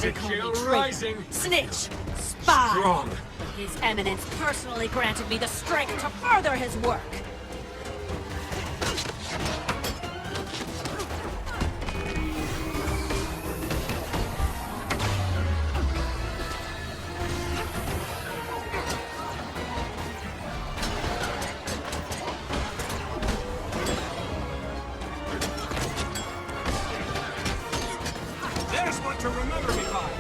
They call me traitor, snitch, spy. Strong. His Eminence personally granted me the strength to further his work. There's one to remember me by.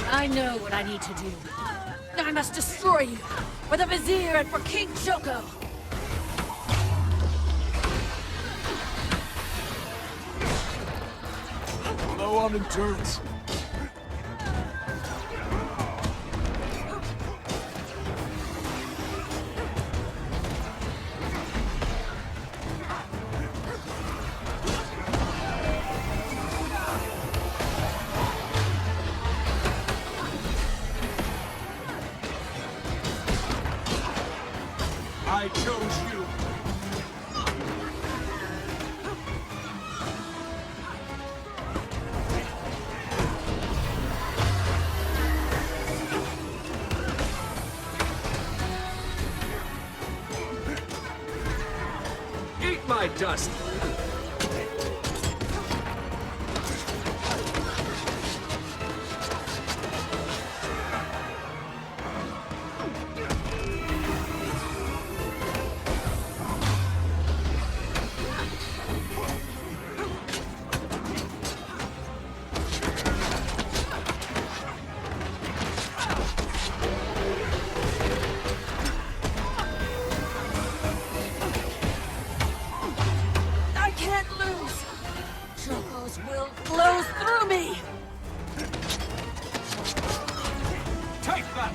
I know what I need to do. I must destroy you, for the Vizier and for King Joko. Low on endurance. I chose you. Eat my dust. I can't lose. Joko's will flows through me. Take that.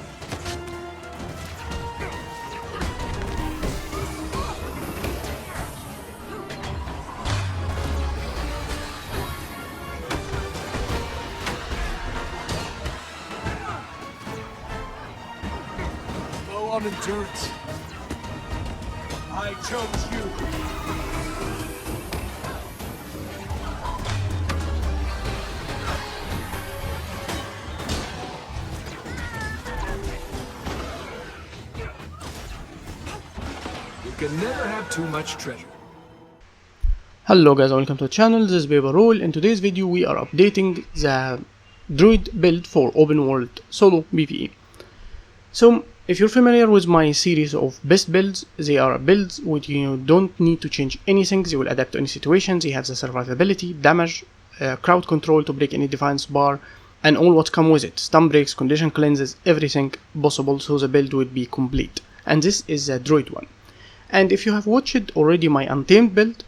Low on endurance. I chose you. You can never have too much treasure. Hello guys, welcome to the channel. This is Baby Roll. In today's video we are updating the Druid build for open world solo PvE. So if you're familiar with my series of best builds, they are builds which you don't need to change anything. They will adapt to any situation. They have the survivability, damage, crowd control to break any defense bar, and all what come with it. Stun breaks, condition cleanses, everything possible, so the build would be complete. And this is the Druid one. And if you have watched already my Untamed build,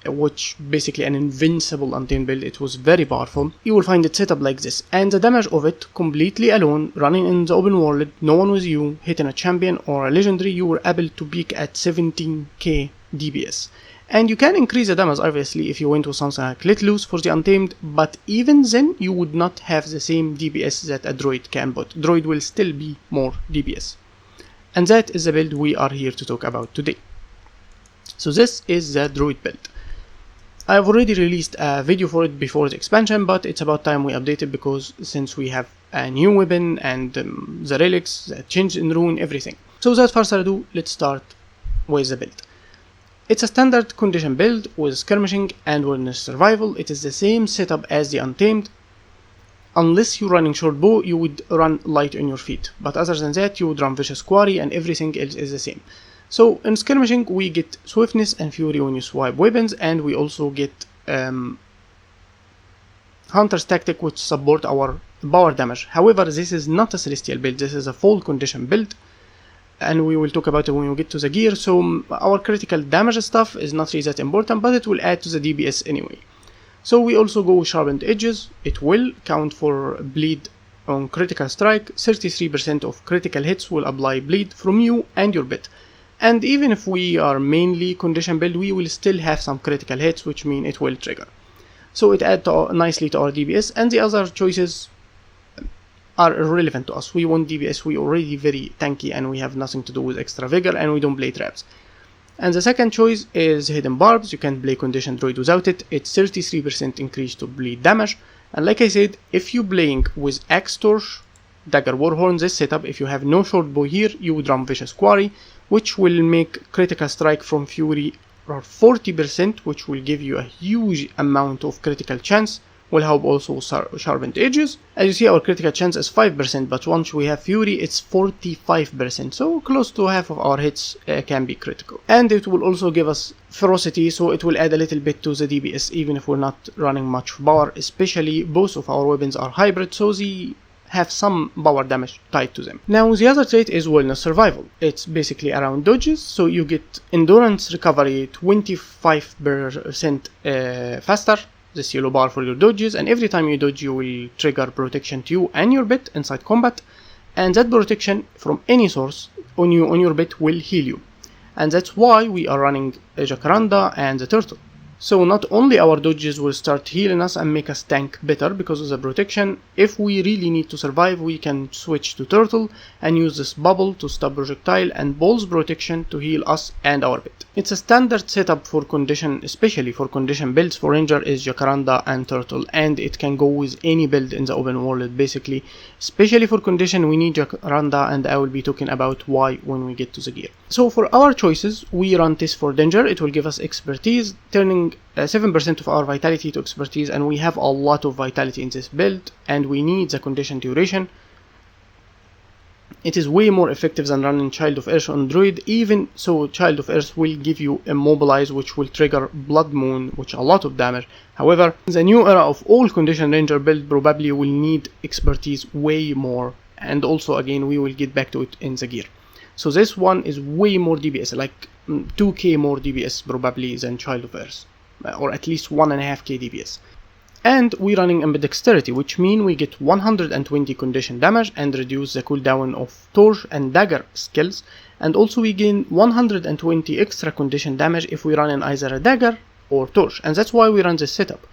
which basically an invincible Untamed build, it was very powerful, you will find it set up like this. And the damage of it, completely alone, running in the open world, no one with you, hitting a champion or a legendary, you were able to peak at 17k DPS. And you can increase the damage obviously if you went with something like Let Loose for the Untamed, but even then you would not have the same DPS that a Druid can put. Druid will still be more DPS. And that is the build we are here to talk about today. So this is the Druid build. I've already released a video for it before the expansion, but it's about time we update it because since we have a new weapon and the relics, the change in rune, everything. So without further ado, let's start with the build. It's a standard condition build with skirmishing and wilderness survival. It is the same setup as the Untamed. Unless you're running short bow, you would run light on your feet, but other than that you would run vicious quarry and everything else is the same. So in skirmishing we get swiftness and fury when you swipe weapons, and we also get hunter's tactic which support our power damage. However, this is not a celestial build, this is a full condition build, and we will talk about it when we get to the gear. So our critical damage stuff is not really that important, but it will add to the DPS anyway. So we also go with sharpened edges. It will count for bleed on critical strike. 33% of critical hits will apply bleed from you and your bit. And even if we are mainly condition build, we will still have some critical hits, which mean it will trigger. So it adds nicely to our DPS, and the other choices are irrelevant to us. We want DPS, we already very tanky and we have nothing to do with extra vigor and we don't play traps. And the second choice is hidden barbs. You can play condition druid without it. It's 33% increase to bleed damage. And like I said, if you're playing with axe, torch, dagger, warhorn, this setup, if you have no short bow here, you would run vicious quarry, which will make critical strike from fury or 40%, which will give you a huge amount of critical chance. Will help also sharpened edges. As you see, our critical chance is 5%, but once we have fury it's 45%, so close to half of our hits can be critical. And it will also give us ferocity, so it will add a little bit to the DPS even if we're not running much power, especially both of our weapons are hybrid, so they have some power damage tied to them. Now the other trait is wellness survival. It's basically around dodges, so you get endurance recovery 25% faster, this yellow bar for your dodges, and every time you dodge you will trigger protection to you and your bit inside combat, and that protection from any source on your bit will heal you. And that's why we are running a Jacaranda and the turtle. So not only our dodges will start healing us and make us tank better because of the protection, if we really need to survive we can switch to turtle and use this bubble to stop projectile and balls protection to heal us and our bit. It's a standard setup for condition, especially for condition builds for ranger is Jacaranda and turtle, and it can go with any build in the open world basically. Especially for condition we need Jacaranda, and I will be talking about why when we get to the gear. So for our choices we run this for danger. It will give us expertise, turning 7% of our vitality to expertise, and we have a lot of vitality in this build and we need the condition duration. It is way more effective than running Child of Earth on Druid. Even so, Child of Earth will give you Immobilize, which will trigger Blood Moon, which a lot of damage. However, the new era of all condition ranger build probably will need expertise way more, and also again we will get back to it in the gear. So this one is way more DPS, like 2k more DPS probably than Child of Earth, or at least 1.5k DPS. And we're running ambidexterity, which means we get 120 condition damage and reduce the cooldown of torch and dagger skills, and also we gain 120 extra condition damage if we run in either a dagger or torch, and that's why we run this setup.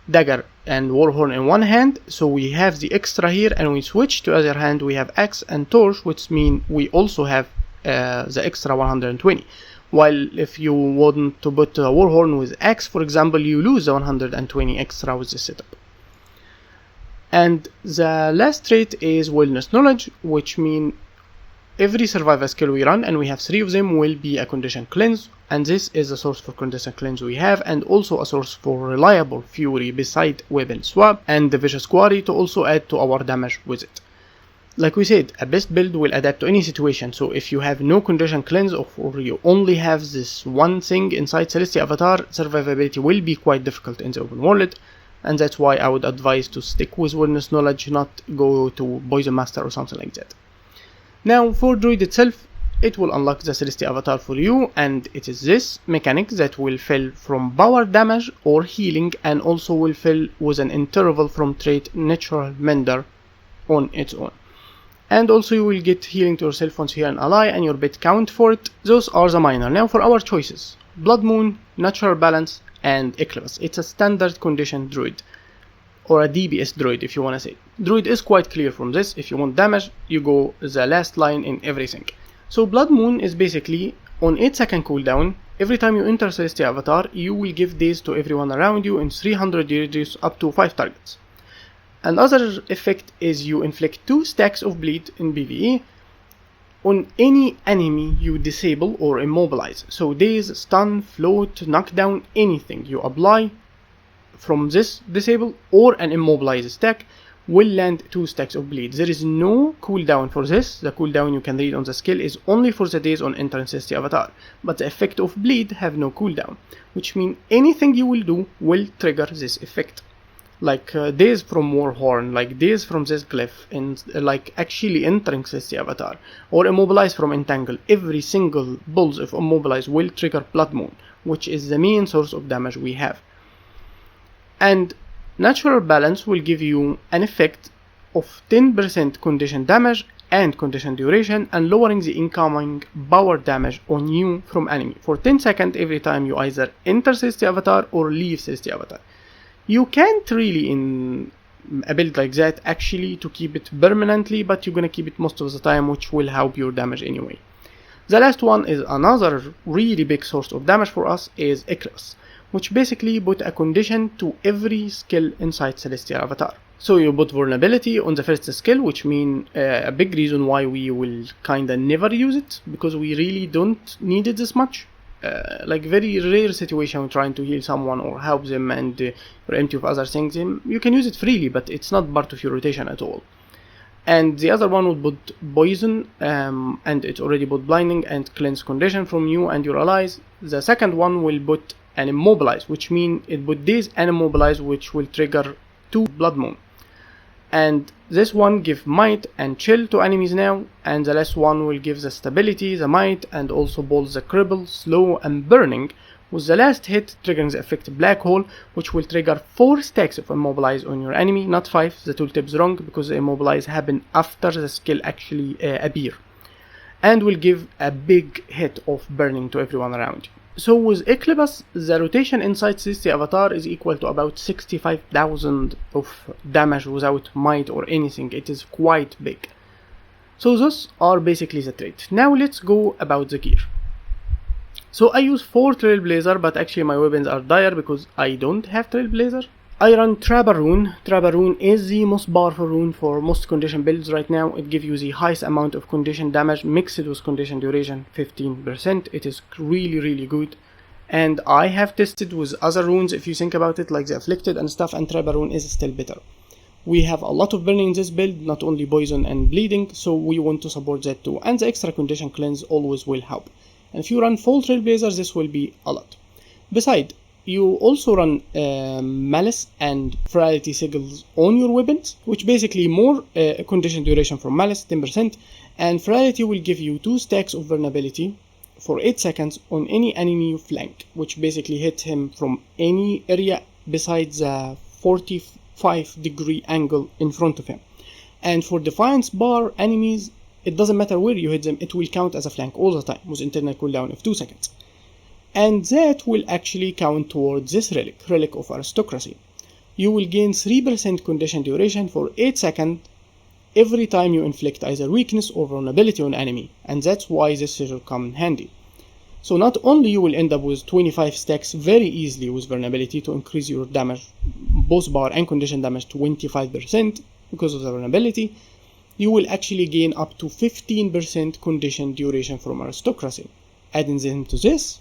Dagger and warhorn in one hand, so we have the extra here, and we switch to other hand we have axe and torch, which means we also have the extra 120. While if you want to put a warhorn with axe, for example, you lose the 120 extra with this setup. And the last trait is wilderness knowledge, which means every survival skill we run, and we have 3 of them, will be a condition cleanse, and this is a source for condition cleanse we have, and also a source for reliable fury beside weapon swap and the vicious quarry to also add to our damage with it. Like we said, a best build will adapt to any situation, so if you have no condition cleanse or you only have this one thing inside Celestia Avatar, survivability will be quite difficult in the open world, and that's why I would advise to stick with wilderness knowledge, not go to Poison Master or something like that. Now for Druid itself, it will unlock the Celestia Avatar for you, and it is this mechanic that will fill from power damage or healing, and also will fill with an interval from trait Natural Mender on its own. And also you will get healing to yourself once you heal an ally, and your bit count for it. Those are the minor. Now for our choices: Blood Moon, Natural Balance, and Eclipse. It's a standard condition druid, or a DPS druid if you want to say. Druid is quite clear from this. If you want damage, you go the last line in everything. So Blood Moon is basically on 8-second cooldown. Every time you enter Celestia Avatar, you will give daze to everyone around you in 300 radius up to 5 targets. Another effect is you inflict 2 stacks of bleed in PvE on any enemy you disable or immobilize. So daze, stun, float, knockdown, anything you apply from this disable or an immobilize stack will land 2 stacks of bleed. There is no cooldown for this. The cooldown you can read on the skill is only for the days on entering Celestia Avatar, but the effect of bleed have no cooldown, which means anything you will do will trigger this effect. Like days from Warhorn, like days from this glyph, and like actually entering Celestia Avatar, or immobilize from Entangle. Every single pulse of immobilize will trigger Blood Moon, which is the main source of damage we have. And Natural Balance will give you an effect of 10% condition damage and condition duration, and lowering the incoming power damage on you from enemy for 10 seconds every time you either enter Celestia Avatar or leave Celestia Avatar. You can't really a build like that actually to keep it permanently, but you're gonna keep it most of the time, which will help your damage anyway. The last one is another really big source of damage for us is Eclipse, which basically put a condition to every skill inside Celestial Avatar. So you put vulnerability on the first skill, which means a big reason why we will kinda never use it, because we really don't need it this much. Like very rare situation when trying to heal someone or help them and you're empty of other things, you can use it freely, but it's not part of your rotation at all. And the other one would put poison, and it already put blinding and cleanse condition from you and your allies. The second one will put an immobilize, which means it put daze and immobilize, which will trigger 2 blood moon. And this one give might and chill to enemies now, and the last one will give the stability, the might, and also bolts the cripple, slow, and burning, with the last hit triggering the effect black hole, which will trigger 4 stacks of immobilize on your enemy, not 5. The tooltip is wrong because the immobilize happen after the skill actually appear, and will give a big hit of burning to everyone around you. So with Eclipse, the rotation inside Celestial Avatar is equal to about 65,000 of damage without might or anything. It is quite big. So those are basically the traits. Now let's go about the gear. So I use 4 Trailblazer, but actually my weapons are dire because I don't have Trailblazer. I run Trapper Rune. Trapper Rune is the most powerful rune for most condition builds right now. It gives you the highest amount of condition damage mixed with condition duration, 15%. It is really good. And I have tested with other runes, if you think about it, like the Afflicted and stuff, and Trapper Rune is still better. We have a lot of burning in this build, not only poison and bleeding, so we want to support that too. And the extra condition cleanse always will help. And if you run full Trailblazer, this will be a lot. Besides, you also run Malice and Ferality Sigils on your weapons, which basically more condition duration from Malice, 10%, and Ferality will give you 2 stacks of vulnerability for 8 seconds on any enemy you flank, which basically hit him from any area besides the 45-degree angle in front of him. And for Defiance bar enemies, it doesn't matter where you hit them, it will count as a flank all the time with internal cooldown of 2 seconds. And that will actually count towards this relic of aristocracy. You will gain 3% condition duration for 8 seconds every time you inflict either weakness or vulnerability on enemy, and that's why this sigil comes in handy. So not only you will end up with 25 stacks very easily with vulnerability to increase your damage, both bar and condition damage, 25% because of the vulnerability, you will actually gain up to 15% condition duration from aristocracy. Adding them to this,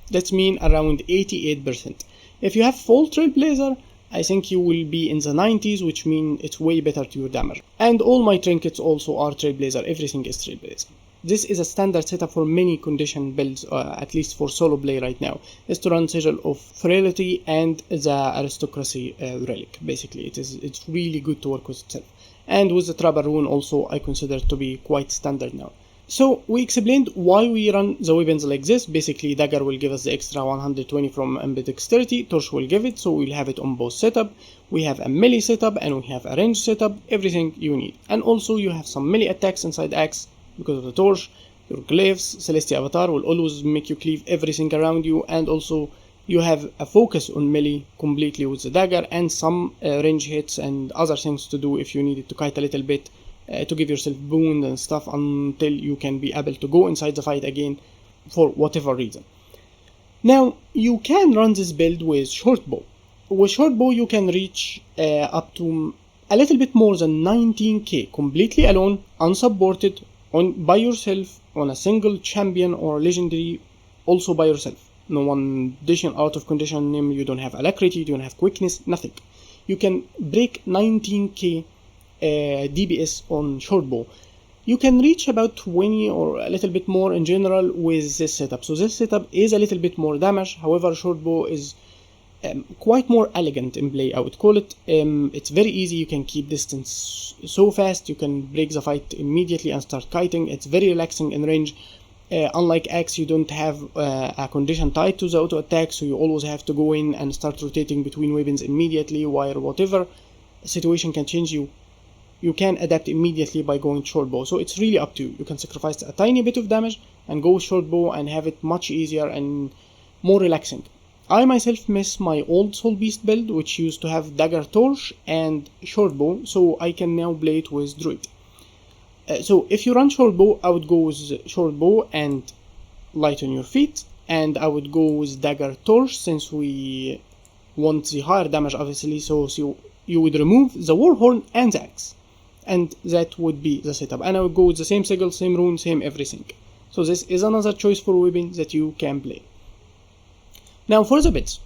that means around 88%. If you have full Trailblazer, I think you will be in the 90s, which means it's way better to your damage. And all my trinkets also are Trailblazer, everything is Trailblazer. This is a standard setup for many condition builds, at least for solo play right now, is to run Sigil of Frailty and the Aristocracy relic. Basically, it's really good to work with itself. And with the Trapper Rune also, I consider it to be quite standard now. So we explained why we run the weapons like this. Basically, Dagger will give us the extra 120 from ambidexterity, Torch will give it, so we'll have it on both setup. We have a melee setup and we have a range setup, everything you need. And also you have some melee attacks inside Axe because of the Torch. Your Glaives, Celestial Avatar will always make you cleave everything around you, and also you have a focus on melee completely with the Dagger and some range hits and other things to do if you need it to kite a little bit. To give yourself boon and stuff until you can be able to go inside the fight again for whatever reason. Now you can run this build with shortbow. With shortbow you can reach up to a little bit more than 19k completely alone, unsupported, by yourself on a single champion or legendary, also by yourself. No one addition out of condition name, you don't have alacrity, you don't have quickness, nothing. You can break 19k DPS on shortbow. You can reach about 20 or a little bit more in general with this setup. So this setup is a little bit more damage. However, shortbow is quite more elegant in play, I would call it. It's very easy. You can keep distance so fast. You can break the fight immediately and start kiting. It's very relaxing in range. Unlike Axe, you don't have a condition tied to the auto attack, so you always have to go in and start rotating between weapons immediately, while whatever situation can change you can adapt immediately by going shortbow. So it's really up to you. You can sacrifice a tiny bit of damage and go shortbow and have it much easier and more relaxing. I myself miss my old Soul Beast build, which used to have Dagger Torch and Shortbow, so I can now play it with Druid. So if you run Shortbow, I would go with Shortbow and Light on your feet, and I would go with Dagger Torch since we want the higher damage obviously, so you would remove the Warhorn and the Axe, and that would be the setup. And I would go with the same sigil, same rune, same everything. So this is another choice for weapon that you can play. Now for the bits.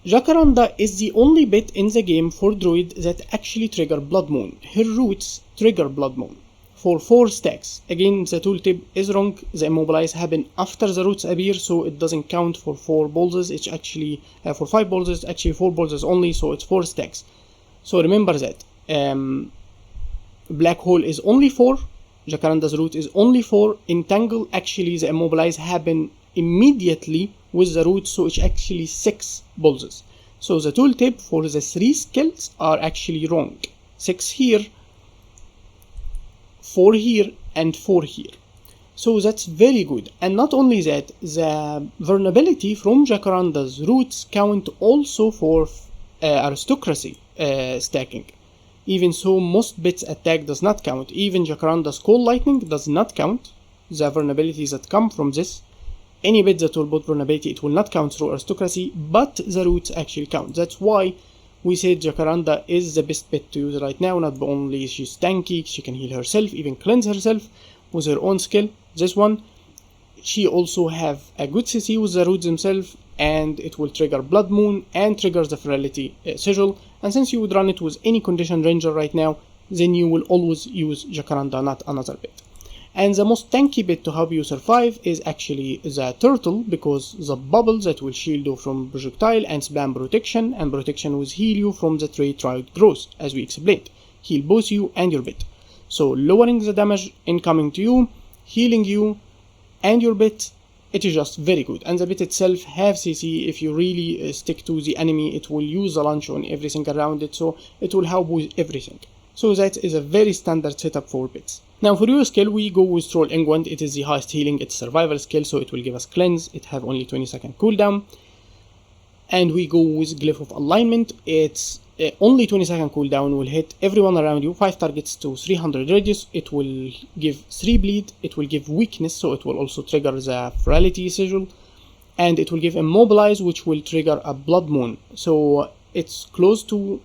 Jacaranda is the only bit in the game for Druid that actually trigger Blood Moon. Her roots trigger Blood Moon for 4 stacks. Again, the tooltip is wrong. The immobilize happen after the roots appear, so it doesn't count for 4 bolzes. It's actually for 5 bolzes, actually 4 bolzes only, so it's 4 stacks. So remember that. Black Hole is only 4. Jacaranda's root is only 4. Entangle, actually the immobilize happen immediately with the root, so it's actually 6 bolzes. So the tooltip for the 3 skills are actually wrong. 6 here, 4 here, and 4 here. So that's very good. And not only that, the vulnerability from Jacaranda's roots count also for aristocracy stacking. Even so, most bits attack does not count. Even Jacaranda's Cold Lightning does not count. The vulnerabilities that come from this, any bit that will put vulnerability, it will not count through aristocracy, but the roots actually count. That's why we said Jacaranda is the best bit to use right now. Not only she's tanky, she can heal herself, even cleanse herself with her own skill. This one, she also have a good CC with the roots themselves, and it will trigger Blood Moon and triggers the Ferality Sigil. And since you would run it with any condition ranger right now, then you will always use Jacaranda, not another bit. And the most tanky bit to help you survive is actually the turtle, because the bubbles that will shield you from projectile and spam protection, and protection will heal you from the trait Druid growth, as we explained. Heal both you and your bit. So lowering the damage incoming to you, healing you and your bit, it is just very good. And the bit itself have CC. If you really stick to the enemy, it will use the launch on everything around it, so it will help with everything. So that is a very standard setup for bits. Now for your skill, we go with Troll Engwand. It is the highest healing, it's survival skill, so it will give us cleanse. It have only 20-second cooldown. And we go with Glyph of Alignment. It's only 20-second cooldown, will hit everyone around you, 5 targets to 300 radius. It will give 3 bleed, it will give weakness, so it will also trigger the Ferality Sigil. And it will give Immobilize, which will trigger a Blood Moon. So it's close to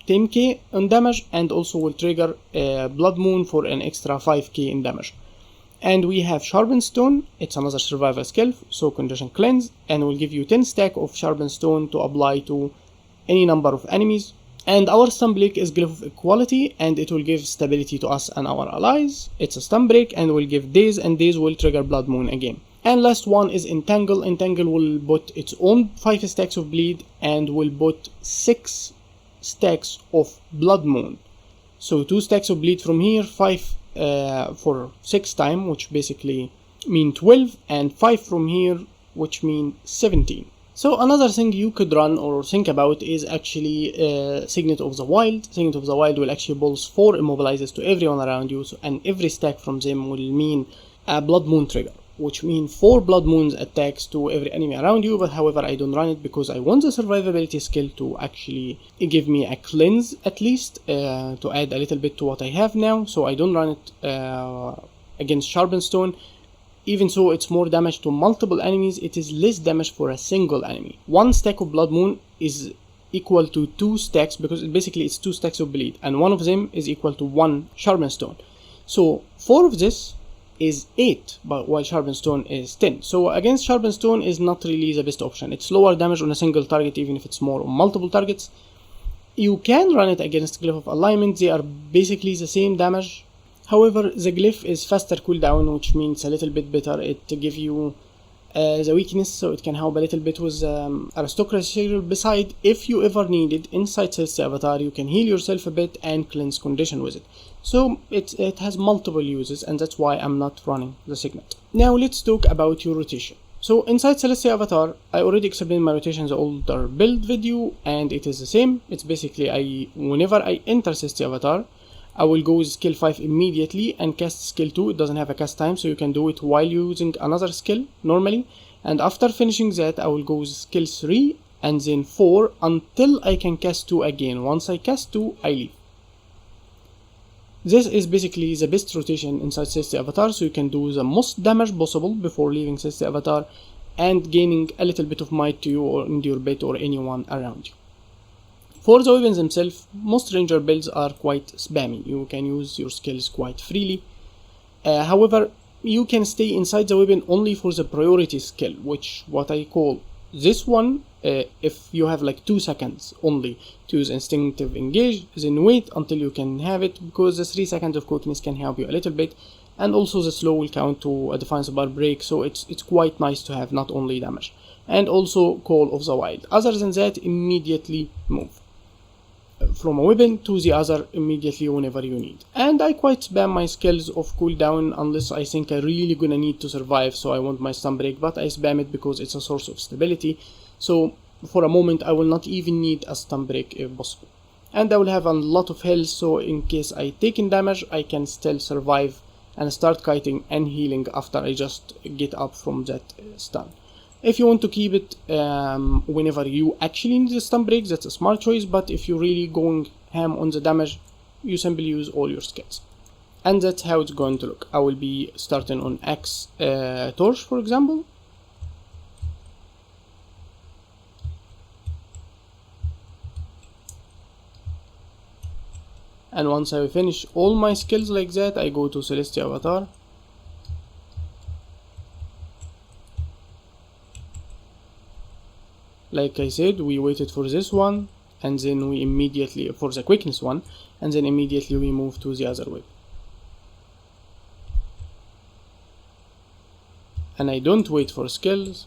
10k in damage, and also will trigger Blood Moon for an extra 5k in damage. And we have Sharpened Stone. It's another survival skill, so condition cleanse, and will give you 10 stack of Sharpened Stone to apply to any number of enemies. And our stun break is Glyph of Equality, and it will give stability to us and our allies. It's a stun break and will give daze, and daze will trigger Blood Moon again. And last one is Entangle. Entangle will put its own 5 stacks of bleed and will put 6 stacks of Blood Moon. So 2 stacks of bleed from here, 5 for 6 time, which basically mean 12, and 5 from here, which mean 17. So another thing you could run or think about is actually Signet of the Wild. Signet of the Wild will actually pulse 4 immobilizes to everyone around you, so, and every stack from them will mean a Blood Moon trigger, which means 4 Blood Moons attacks to every enemy around you. But however, I don't run it because I want the survivability skill to actually give me a cleanse at least, to add a little bit to what I have now. So I don't run it against Sharpened Stone. Even so, it's more damage to multiple enemies, it is less damage for a single enemy. 1 stack of Blood Moon is equal to 2 stacks, because basically it's 2 stacks of bleed, and one of them is equal to 1 Sharpened Stone. So 4 of this is 8, but while Sharpened Stone is 10. So against Sharpened Stone is not really the best option. It's lower damage on a single target, even if it's more on multiple targets. You can run it against Glyph of Alignment, they are basically the same damage. However, the Glyph is faster cooldown, which means a little bit better. It gives you the weakness, so it can help a little bit with aristocracy. Besides, if you ever need it inside Celestial Avatar, you can heal yourself a bit and cleanse condition with it. So it has multiple uses, and that's why I'm not running the Signet. Now let's talk about your rotation. So inside Celestial Avatar, I already explained my rotation in the older build video, and it is the same. It's basically whenever I enter Celestial Avatar, I will go with skill 5 immediately and cast skill 2. It doesn't have a cast time, so you can do it while using another skill normally. And after finishing that, I will go with skill 3 and then 4 until I can cast 2 again. Once I cast 2, I leave. This is basically the best rotation inside Celestial Avatar, so you can do the most damage possible before leaving Celestial Avatar and gaining a little bit of might to you or into your bit or anyone around you. For the weapons themselves, most ranger builds are quite spammy. You can use your skills quite freely. However, you can stay inside the weapon only for the priority skill, which what I call this one. If you have like 2 seconds only to use instinctive engage, then wait until you can have it, because the 3 seconds of quickness can help you a little bit, and also the slow will count to a defense bar break, so it's quite nice to have not only damage. And also Call of the Wild. Other than that, immediately move from a weapon to the other immediately whenever you need. And I quite spam my skills of cooldown unless I think I really gonna need to survive, so I want my stun break, but I spam it because it's a source of stability. So for a moment I will not even need a stun break if possible. And I will have a lot of health, so in case I take in damage I can still survive and start kiting and healing after I just get up from that stun. If you want to keep it whenever you actually need the stun break, that's a smart choice, but if you're really going ham on the damage, you simply use all your skills. And that's how it's going to look. I will be starting on Axe Torch, for example. And once I finish all my skills like that, I go to Celestial Avatar. Like I said, we waited for this one, and then we immediately, for the quickness one, and then immediately we move to the other way. And I don't wait for skills.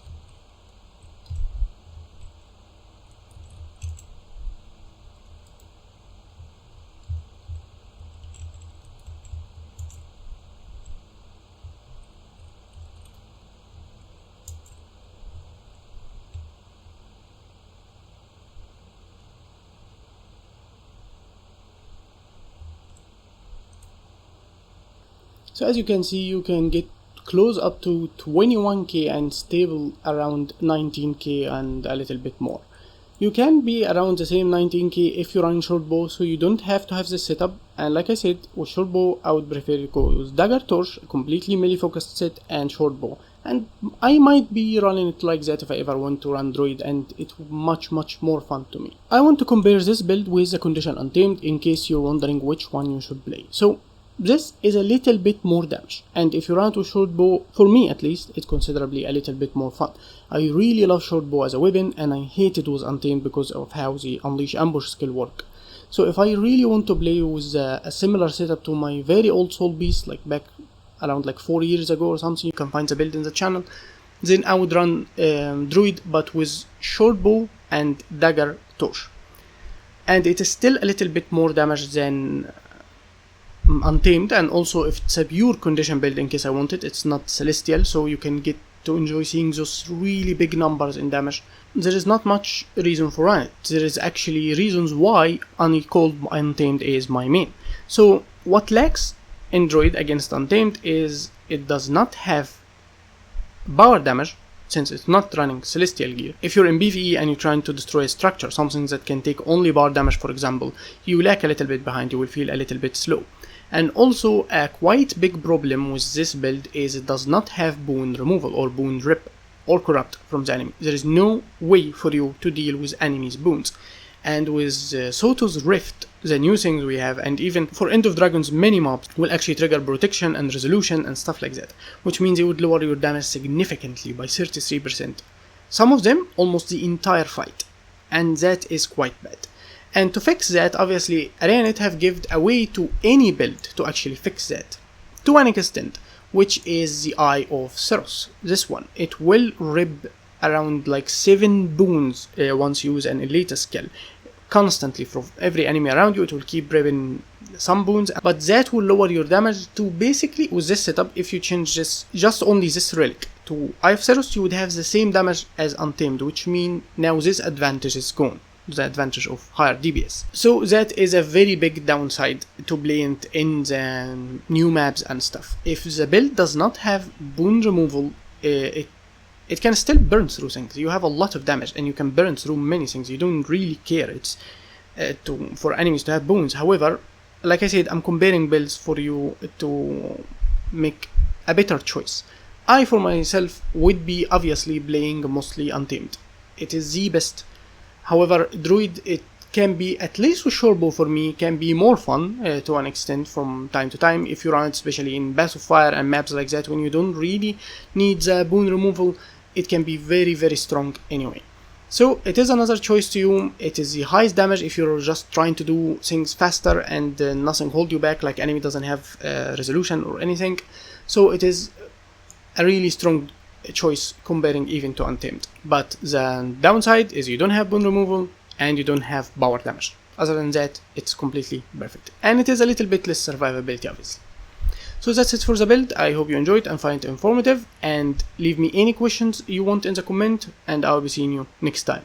So as you can see, you can get close up to 21k and stable around 19k and a little bit more. You can be around the same 19k if you run short bow, so you don't have to have this setup. And like I said, with short bow I would prefer to go with dagger torch, a completely melee focused set, and short bow. And I might be running it like that if I ever want to run druid, and it's much more fun to me. I want to compare this build with the condition Untamed in case you're wondering which one you should play. So this is a little bit more damage, and if you run to short bow, for me at least, it's considerably a little bit more fun. I really love short bow as a weapon, and I hate it with Untamed because of how the Unleash Ambush skill work. So if I really want to play with a similar setup to my very old soul beast, like back around like 4 years ago or something, you can find the build in the channel, then I would run Druid but with short bow and dagger torch. And it is still a little bit more damage than Untamed, and also if it's a pure condition build, in case I want it, it's not celestial, so you can get to enjoy seeing those really big numbers in damage. There is not much reason for it. There is actually reasons why Uncalled Untamed is my main. So what lacks in Druid against Untamed is it does not have power damage, since it's not running celestial gear. If you're in PvE and you're trying to destroy a structure, something that can take only bar damage for example, you lag a little bit behind, you will feel a little bit slow. And also a quite big problem with this build is it does not have boon removal or boon rip or corrupt from the enemy. There is no way for you to deal with enemies' boons. And with Soto's Rift, the new things we have, and even for End of Dragons many mobs will actually trigger protection and resolution and stuff like that, which means it would lower your damage significantly by 33%. Some of them almost the entire fight, and that is quite bad. And to fix that, obviously Arianet have given away to any build to actually fix that, to an extent, which is the Eye of Ceros. This one, it will rip around like 7 boons once you use an elite skill. Constantly from every enemy around you, it will keep ripping some boons, but that will lower your damage to basically, with this setup, if you change this, just only this relic to Eye of Ceros, you would have the same damage as Untamed, which means now this advantage is gone. the advantage of higher DPS. So that is a very big downside to playing in the new maps and stuff. If the build does not have boon removal, it can still burn through things. You have a lot of damage and you can burn through many things. You don't really care. It's for enemies to have boons. However, like I said, I'm comparing builds for you to make a better choice. I for myself would be obviously playing mostly Untamed. It is the best. However, Druid, it can be, at least with Shorebo for me, can be more fun to an extent from time to time if you run it, especially in Bath of Fire and maps like that when you don't really need the boon removal. It can be very, very strong anyway. So it is another choice to you. It is the highest damage if you're just trying to do things faster and nothing hold you back, like enemy doesn't have resolution or anything. So it is a really strong choice comparing even to Untamed. But the downside is you don't have boon removal and you don't have power damage. Other than that, it's completely perfect. And it is a little bit less survivability, obviously. So that's it for the build. I hope you enjoyed and find it informative, and leave me any questions you want in the comment, and I'll be seeing you next time.